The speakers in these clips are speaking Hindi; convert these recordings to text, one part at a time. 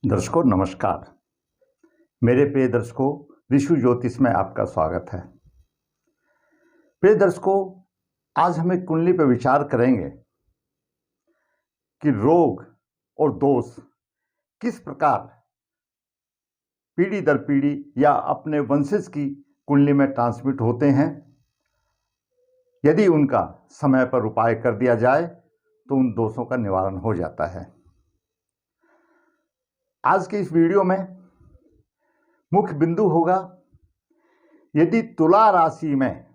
दर्शकों नमस्कार। मेरे प्रिय दर्शकों, विश्व ज्योतिष में आपका स्वागत है। प्रिय दर्शकों, आज हम एक कुंडली पर विचार करेंगे कि रोग और दोष किस प्रकार पीढ़ी दर पीढ़ी या अपने वंशज की कुंडली में ट्रांसमिट होते हैं। यदि उनका समय पर उपाय कर दिया जाए तो उन दोषों का निवारण हो जाता है। आज के इस वीडियो में मुख्य बिंदु होगा, यदि तुला राशि में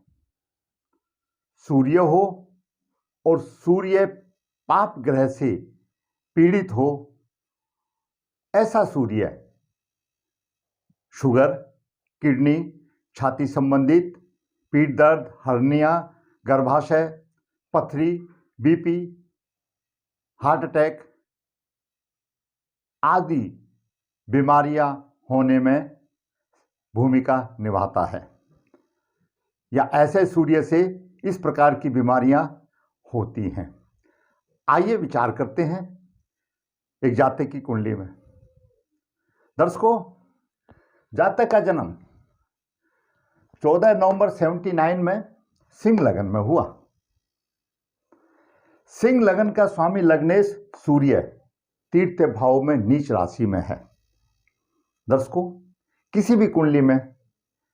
सूर्य हो और सूर्य पाप ग्रह से पीड़ित हो, ऐसा सूर्य शुगर, किडनी, छाती संबंधित, पीठ दर्द, हर्निया, गर्भाशय, पथरी, बीपी, हार्ट अटैक आदि बीमारियां होने में भूमिका निभाता है, या ऐसे सूर्य से इस प्रकार की बीमारियां होती हैं। आइए विचार करते हैं एक जातक की कुंडली में। दर्शकों, जातक का जन्म 14 नवंबर 79 में सिंह लगन में हुआ। सिंह लगन का स्वामी लग्नेश सूर्य तृतीय भाव में नीच राशि में है। दर्शकों, किसी भी कुंडली में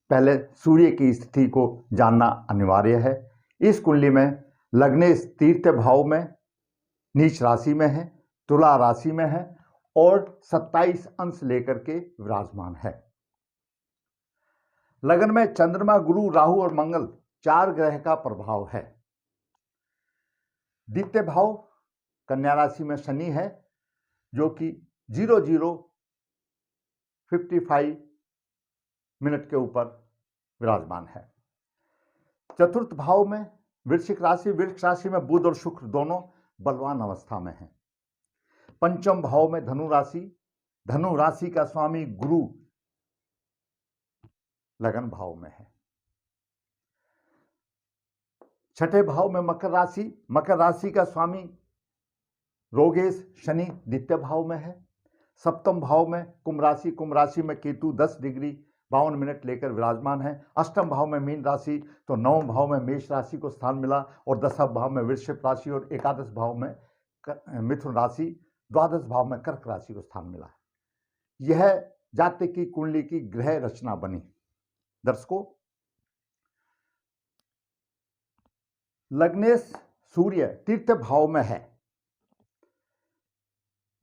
पहले सूर्य की स्थिति को जानना अनिवार्य है। इस कुंडली में लग्नेश तृतीय भाव में नीच राशि में है, तुला राशि में है और 27 अंश लेकर के विराजमान है। लगन में चंद्रमा, गुरु, राहु और मंगल 4 ग्रह का प्रभाव है। द्वितीय भाव कन्या राशि में शनि है, जो कि 00:55 मिनट के ऊपर विराजमान है। चतुर्थ भाव में वृश्चिक राशि में बुध और शुक्र दोनों बलवान अवस्था में हैं। पंचम भाव में धनु राशि का स्वामी गुरु लगन भाव में है। छठे भाव में मकर राशि का स्वामी रोगेश शनि द्वितीय भाव में है। सप्तम भाव में कुंभ राशि में केतु 10 डिग्री 52 मिनट लेकर विराजमान है। अष्टम भाव में मीन राशि, तो नवम भाव में मेष राशि को स्थान मिला और 10वें भाव में वृषभ राशि और एकादश भाव में मिथुन राशि, द्वादश भाव में कर्क राशि को स्थान मिला। यह जातक की कुंडली की ग्रह रचना बनी। दर्शकों, लग्नेश सूर्य तृतीय भाव में है,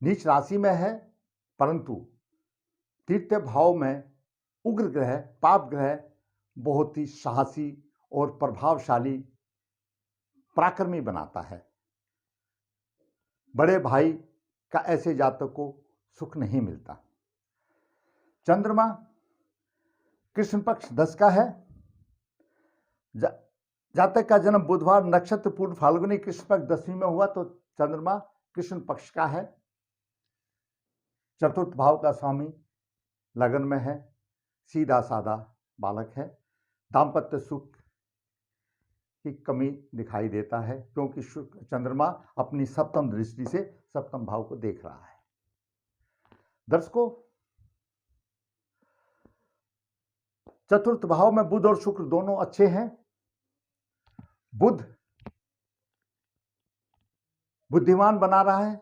नीच राशि में है, परंतु तृतीय भाव में उग्र ग्रह, पाप ग्रह बहुत ही साहसी और प्रभावशाली, पराक्रमी बनाता है। बड़े भाई का ऐसे जातक को सुख नहीं मिलता। चंद्रमा कृष्ण पक्ष 10 का है। जातक का जन्म बुधवार, नक्षत्र पूर्व फाल्गुनी, कृष्ण पक्ष 10वीं में हुआ, तो चंद्रमा कृष्ण पक्ष का है। चतुर्थ भाव का स्वामी लगन में है, सीधा साधा बालक है। दाम्पत्य सुख की कमी दिखाई देता है, क्योंकि चंद्रमा अपनी सप्तम दृष्टि से सप्तम भाव को देख रहा है। दर्शकों, चतुर्थ भाव में बुध और शुक्र दोनों अच्छे हैं। बुध बुद्धिमान बना रहा है,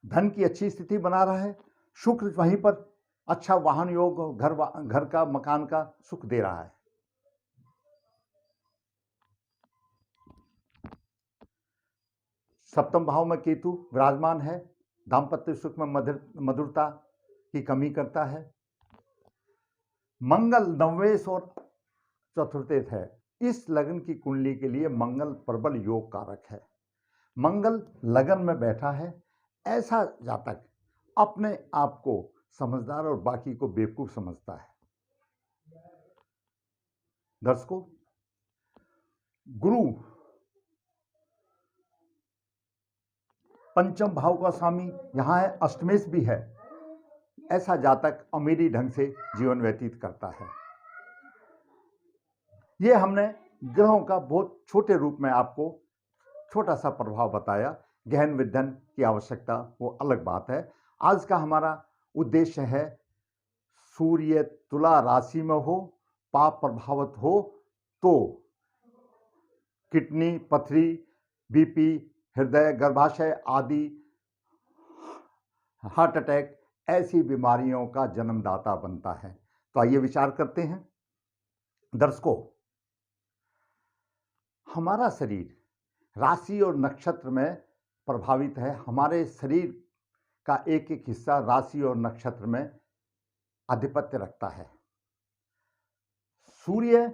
धन की अच्छी स्थिति बना रहा है। शुक्र वहीं पर अच्छा वाहन योग, घर का, मकान का सुख दे रहा है। सप्तम भाव में केतु विराजमान है, दाम्पत्य सुख में मधुरता की कमी करता है। मंगल नवेश और चतुर्थेत है। इस लगन की कुंडली के लिए मंगल प्रबल योग कारक है। मंगल लगन में बैठा है। ऐसा जातक अपने आप को समझदार और बाकी को बेवकूफ समझता है। दर्शकों, गुरु पंचम भाव का स्वामी यहां है, अष्टमेश भी है। ऐसा जातक अमीरी ढंग से जीवन व्यतीत करता है। यह हमने ग्रहों का बहुत छोटे रूप में आपको छोटा सा प्रभाव बताया गहन विध्यन की आवश्यकता वो अलग बात है। आज का हमारा उद्देश्य है सूर्य तुला राशि में हो, पाप प्रभावित हो तो किडनी, पथरी, बीपी, हृदय, गर्भाशय आदि, हार्ट अटैक ऐसी बीमारियों का जन्मदाता बनता है। तो आइए विचार करते हैं। दर्शकों, हमारा शरीर राशि और नक्षत्र में प्रभावित है। हमारे शरीर का एक एक हिस्सा राशि और नक्षत्र में आधिपत्य रखता है। सूर्य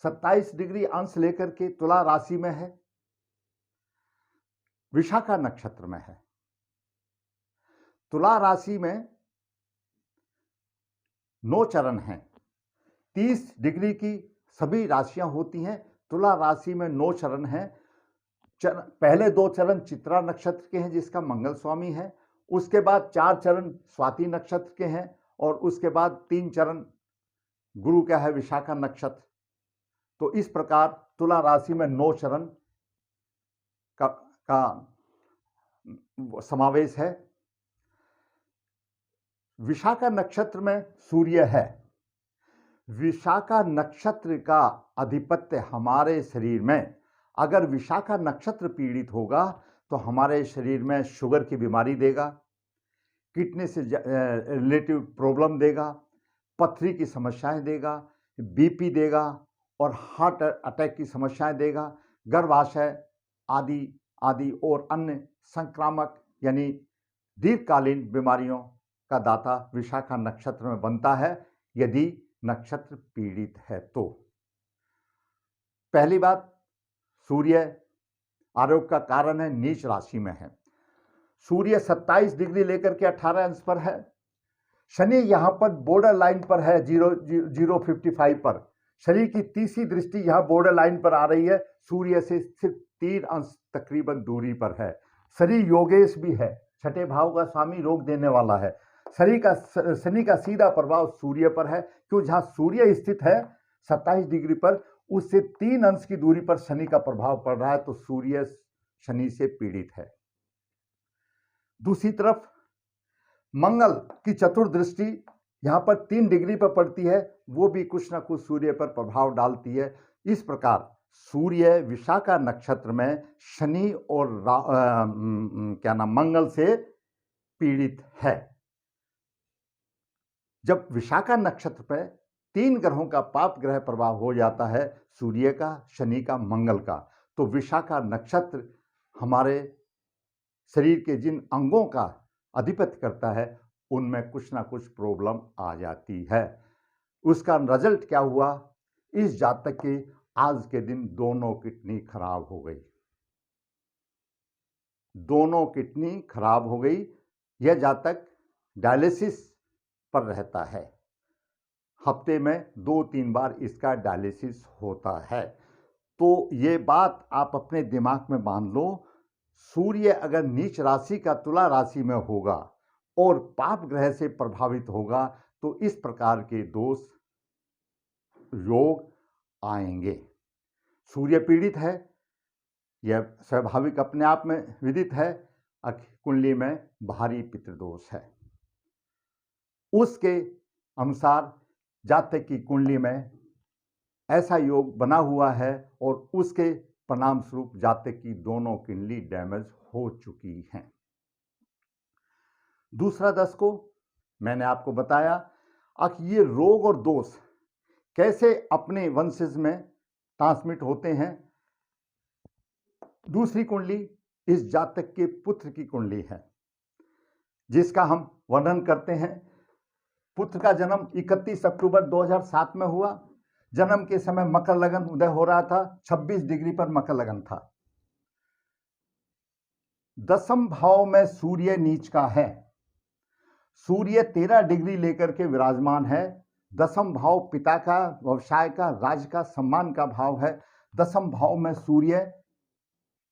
27 डिग्री अंश लेकर के तुला राशि में है, विशाखा नक्षत्र में है। तुला राशि में 9 चरण हैं। 30 डिग्री की सभी राशियां होती हैं। तुला राशि में 9 चरण हैं। पहले 2 चरण चित्रा नक्षत्र के हैं जिसका मंगल स्वामी है। उसके बाद 4 चरण स्वाति नक्षत्र के हैं और उसके बाद 3 चरण गुरु का है, विशाखा नक्षत्र। तो इस प्रकार तुला राशि में 9 चरण का समावेश है। विशाखा नक्षत्र में सूर्य है। विशाखा नक्षत्र का आधिपत्य हमारे शरीर में, अगर विशाखा नक्षत्र पीड़ित होगा तो हमारे शरीर में शुगर की बीमारी देगा, किडनी से रिलेटिव प्रॉब्लम देगा, पथरी की समस्याएं देगा, बीपी देगा और हार्ट अटैक की समस्याएं देगा, गर्भाशय आदि आदि और अन्य संक्रामक यानी दीर्घकालीन बीमारियों का दाता विशाखा नक्षत्र में बनता है यदि नक्षत्र पीड़ित है तो। पहली बात, सूर्य आरोग्य का कारण है, नीच राशि में है। सूर्य 27 डिग्री लेकर के 18 अंश पर है। शनि यहां पर बॉर्डर लाइन पर है, 0.55 पर। शनि की तीसरी दृष्टि यहां बॉर्डर लाइन पर आ रही है, सूर्य से सिर्फ 3 अंश तकरीबन दूरी पर है। शनि योगेश भी है, छठे भाव का स्वामी, रोग देने वाला है। शनि का सीधा प्रभाव सूर्य पर है, क्यों जहां सूर्य स्थित है 27 डिग्री पर, उससे 3 अंश की दूरी पर शनि का प्रभाव पड़ रहा है, तो सूर्य शनि से पीड़ित है। दूसरी तरफ मंगल की चतुर्दृष्टि यहां पर 3 डिग्री पर पड़ती है, वो भी कुछ ना कुछ सूर्य पर प्रभाव डालती है। इस प्रकार सूर्य विशाखा नक्षत्र में शनि और मंगल से पीड़ित है। जब विशाखा नक्षत्र पर 3 ग्रहों का पाप ग्रह प्रभाव हो जाता है, सूर्य का, शनि का, मंगल का, तो विशाखा नक्षत्र हमारे शरीर के जिन अंगों का अधिपत्य करता है उनमें कुछ ना कुछ प्रॉब्लम आ जाती है। उसका रिजल्ट क्या हुआ? इस जातक की आज के दिन दोनों किडनी खराब हो गई। दोनों किडनी खराब हो गई। यह जातक डायलिसिस पर रहता है। हफ्ते में 2-3 बार इसका डायलिसिस होता है। तो ये बात आप अपने दिमाग में बांध लो, सूर्य अगर नीच राशि का तुला राशि में होगा और पाप ग्रह से प्रभावित होगा तो इस प्रकार के दोष योग आएंगे। सूर्य पीड़ित है, यह स्वाभाविक अपने आप में विदित है। कुंडली में भारी पितृदोष है, उसके अनुसार जातक की कुंडली में ऐसा योग बना हुआ है और उसके परिणाम स्वरूप जातक की दोनों कुंडली डैमेज हो चुकी हैं। दूसरा दर्शकों, मैंने आपको बताया ये रोग और दोष कैसे अपने वंशज में ट्रांसमिट होते हैं। दूसरी कुंडली इस जातक के पुत्र की कुंडली है, जिसका हम वर्णन करते हैं। पुत्र का जन्म 31 अक्टूबर 2007 में हुआ। जन्म के समय मकर लगन उदय हो रहा था, 26 डिग्री पर मकर लगन था। 10वें भाव में सूर्य नीच का है। सूर्य 13 डिग्री लेकर के विराजमान है। 10वां भाव पिता का, व्यवसाय का, राज्य का, सम्मान का भाव है। 10वें भाव में सूर्य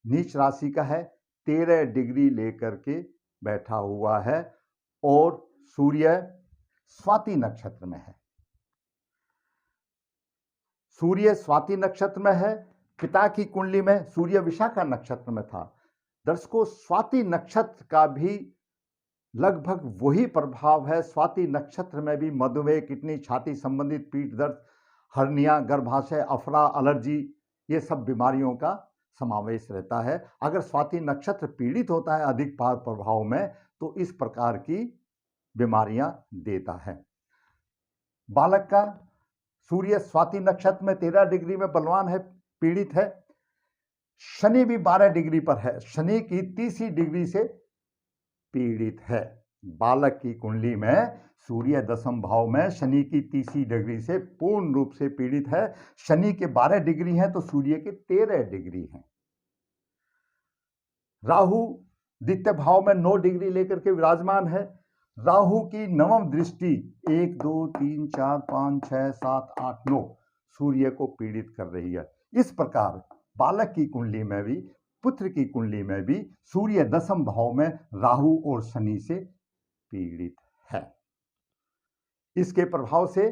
नीच राशि का है, 13 डिग्री लेकर के बैठा हुआ है और सूर्य स्वाति नक्षत्र में है। सूर्य स्वाति नक्षत्र में है। पिता की कुंडली में सूर्य विशाखा नक्षत्र में था। दर्शकों, स्वाति नक्षत्र का भी लगभग वही प्रभाव है। स्वाति नक्षत्र में भी मधुमेह, किडनी, छाती संबंधित पीठ दर्द, हर्निया, गर्भाशय, अफरा, एलर्जी, ये सब बीमारियों का समावेश रहता है। अगर स्वाति नक्षत्र पीड़ित होता है अधिक प्रभाव में, तो इस प्रकार की बीमारियां देता है। बालक का सूर्य स्वाति नक्षत्र में 13 डिग्री में बलवान है, पीड़ित है। शनि भी 12 डिग्री पर है, शनि की 30 डिग्री से पीड़ित है। बालक की कुंडली में सूर्य 10वें भाव में शनि की 30 डिग्री से पूर्ण रूप से पीड़ित है। शनि के 12 डिग्री हैं तो सूर्य के 13 डिग्री हैं। राहु द्वितीय भाव में 9 डिग्री लेकर के विराजमान है। राहु की 9वीं दृष्टि 1 2 3 4 5 6 7 8 9 सूर्य को पीड़ित कर रही है। इस प्रकार बालक की कुंडली में भी, पुत्र की कुंडली में भी सूर्य 10वें भाव में राहु और शनि से पीड़ित है। इसके प्रभाव से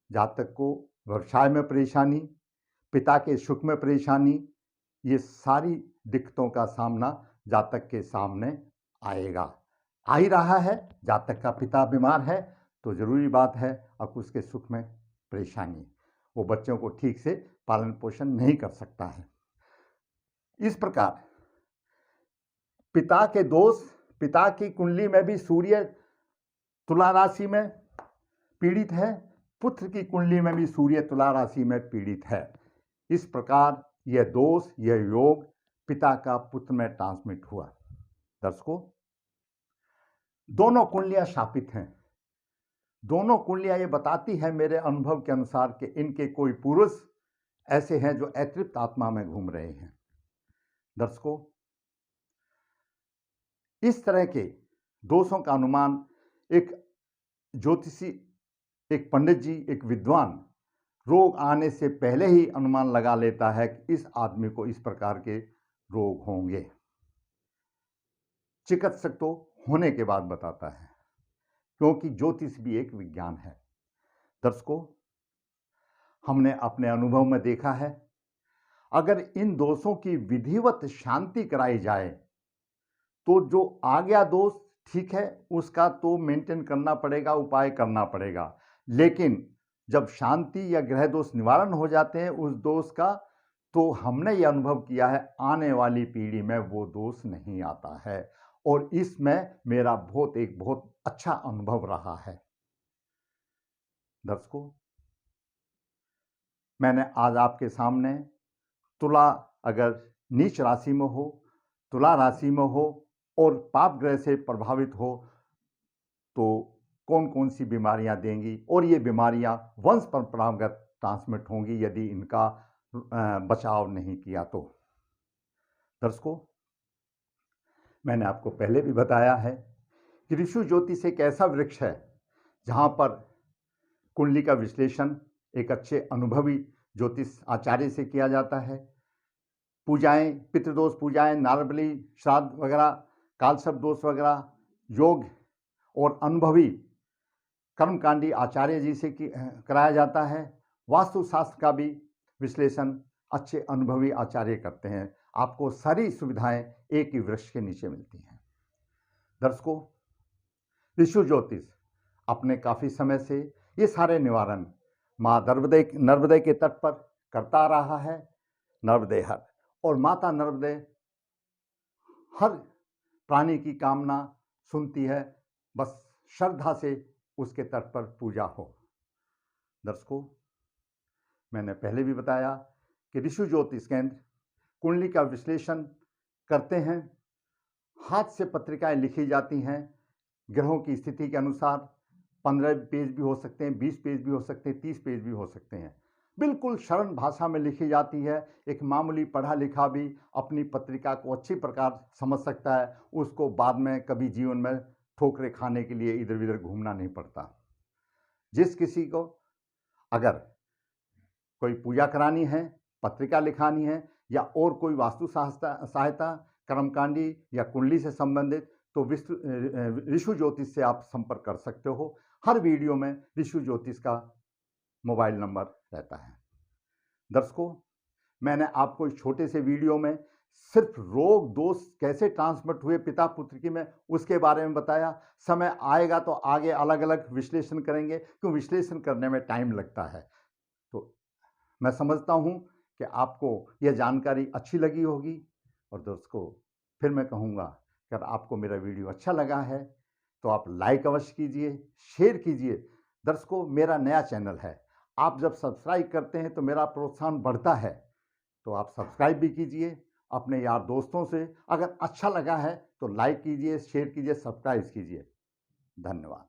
जातक को व्यवसाय में परेशानी, पिता के सुख में परेशानी, ये सारी दिक्कतों का सामना जातक के सामने आएगा, आ ही रहा है। जातक का पिता बीमार है तो जरूरी बात है अब उसके सुख में परेशानी, वो बच्चों को ठीक से पालन पोषण नहीं कर सकता है। इस प्रकार पिता के दोष, पिता की कुंडली में भी सूर्य तुला राशि में पीड़ित है, पुत्र की कुंडली में भी सूर्य तुला राशि में पीड़ित है। इस प्रकार यह दोष, यह योग पिता का पुत्र में ट्रांसमिट हुआ। दर्शकों, दोनों कुंडलियां शापित हैं। दोनों कुंडलियां ये बताती है मेरे अनुभव के अनुसार कि इनके कोई पुरुष ऐसे हैं जो अतृप्त आत्मा में घूम रहे हैं। दर्शकों, इस तरह के दोषों का अनुमान एक ज्योतिषी, एक पंडित जी, एक विद्वान रोग आने से पहले ही अनुमान लगा लेता है कि इस आदमी को इस प्रकार के रोग होंगे। चिकित्सक तो होने के बाद बताता है, क्योंकि ज्योतिष भी एक विज्ञान है। दर्शकों, हमने अपने अनुभव में देखा है, अगर इन दोषों की विधिवत शांति कराई जाए तो जो आ गया दोष ठीक है, उसका तो मेंटेन करना पड़ेगा, उपाय करना पड़ेगा। लेकिन जब शांति या ग्रह दोष निवारण हो जाते हैं उस दोष का, तो हमने ये अनुभव किया है आने वाली पीढ़ी में वो दोष नहीं आता है। और इसमें मेरा बहुत अच्छा अनुभव रहा है। दर्शकों, मैंने आज आपके सामने तुला अगर नीच राशि में हो, तुला राशि में हो और पाप ग्रह से प्रभावित हो तो कौन कौन सी बीमारियां देंगी, और ये बीमारियां वंश परंपरागत ट्रांसमिट होंगी यदि इनका बचाव नहीं किया तो। दर्शकों, मैंने आपको पहले भी बताया है कि ऋषि ज्योतिष एक ऐसा वृक्ष है जहां पर कुंडली का विश्लेषण एक अच्छे अनुभवी ज्योतिष आचार्य से किया जाता है। पूजाएं, पितृदोष पूजाएं, नारबली श्राद्ध वगैरह, कालसर्प दोष वगैरह, योग और अनुभवी कर्मकांडी आचार्य जी से कराया जाता है। वास्तुशास्त्र का भी विश्लेषण अच्छे अनुभवी आचार्य करते हैं। आपको सारी सुविधाएं एक ही वृक्ष के नीचे मिलती हैं। दर्शकों, ऋषि ज्योतिष अपने काफ़ी समय से ये सारे निवारण माँ नर्मदे के तट पर करता रहा है। नर्मदे हर, और माता नर्मदे हर प्राणी की कामना सुनती है, बस श्रद्धा से उसके तट पर पूजा हो। दर्शकों, मैंने पहले भी बताया कि ऋषि ज्योतिष केंद्र कुंडली का विश्लेषण करते हैं। हाथ से पत्रिकाएं लिखी जाती हैं ग्रहों की स्थिति के अनुसार। 15 पेज भी हो सकते हैं, 20 पेज भी हो सकते हैं, 30 पेज भी हो सकते हैं। बिल्कुल सरल भाषा में लिखी जाती है। एक मामूली पढ़ा लिखा भी अपनी पत्रिका को अच्छी प्रकार समझ सकता है। उसको बाद में कभी जीवन में ठोकरे खाने के लिए इधर उधर घूमना नहीं पड़ता। जिस किसी को अगर कोई पूजा करानी है, पत्रिका लिखानी है, या और कोई वास्तु सहायता, कर्मकांडी या कुंडली से संबंधित, तो ऋषि ज्योतिष से आप संपर्क कर सकते हो। हर वीडियो में ऋषि ज्योतिष का मोबाइल नंबर रहता है। दर्शकों, मैंने आपको इस छोटे से वीडियो में सिर्फ रोग दोष कैसे ट्रांसमिट हुए पिता पुत्र की में उसके बारे में बताया। समय आएगा तो आगे अलग अलग विश्लेषण करेंगे, क्यों विश्लेषण करने में टाइम लगता है। तो मैं समझता हूं कि आपको यह जानकारी अच्छी लगी होगी। और दोस्तों, फिर मैं कहूँगा कि अगर आपको मेरा वीडियो अच्छा लगा है तो आप लाइक अवश्य कीजिए, शेयर कीजिए। दर्शकों, मेरा नया चैनल है, आप जब सब्सक्राइब करते हैं तो मेरा प्रोत्साहन बढ़ता है। तो आप सब्सक्राइब भी कीजिए अपने यार दोस्तों से। अगर अच्छा लगा है तो लाइक कीजिए, शेयर कीजिए, सब्सक्राइब कीजिए। धन्यवाद।